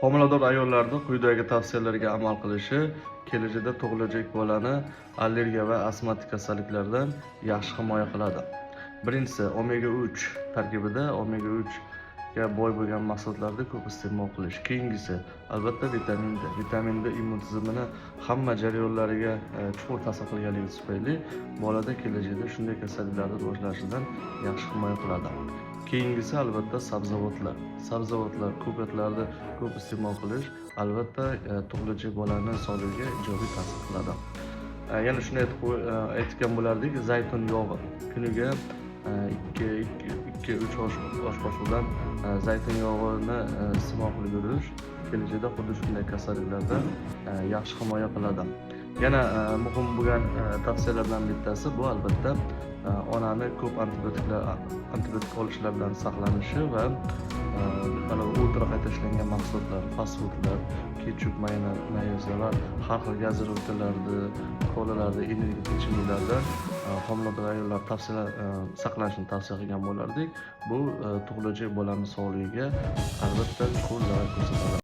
Homilador ayollarning quyidagi tavsiyalarga amal qilishi kelajakda tug'ilajak bolani allergiya va astmatik kasalliklardan yaxshi himoya qiladi. Birinchisi, omega 3 tarkibida omega 3 ga boy bo'lgan mahsulotlarni ko'p iste'mol qilish. Keyingisi, albatta vitamin D. Vitamin D immun tizimini hamma jarayonlariga chuqur ta'sir qilganligi tufayli bolada kelajakda shunday kasalliklarning rivojlanishidan yaxshi himoya qiladi. Keyingisi albatta sabzavotlar. Sabzavotlar, ko'katlarni ko'p iste'mol qilish albatta tug'ilajak bolaning sog'lig'iga ijobiy ta'sir qiladi. Yana shuni aytgan bo'lardik, zaytun yog'i. Kuniga 2-3 osh qoshiqdan zaytun yog'ini iste'mol qilib yurish kelajakda xuddi shunday kasalliklardan yaxshi himoya qiladi. Yana muhim bo'lgan tavsiyalardan bittasi bu albatta onani ko'p antibiotik olishlar bilan saqlanishi va mana ultra qayta ishlangan mahsulotlar, fast foodlar, ketchup, mayonezlar, har xil gazirovkalarni, kolalarni, energetik ichimliklardan homilador ayollar saqlanishini tavsiya qilgan bo'lardik. Bu tug'ilajak bolaning sog'ligiga albatta chuqur zarar ko'rsatadi.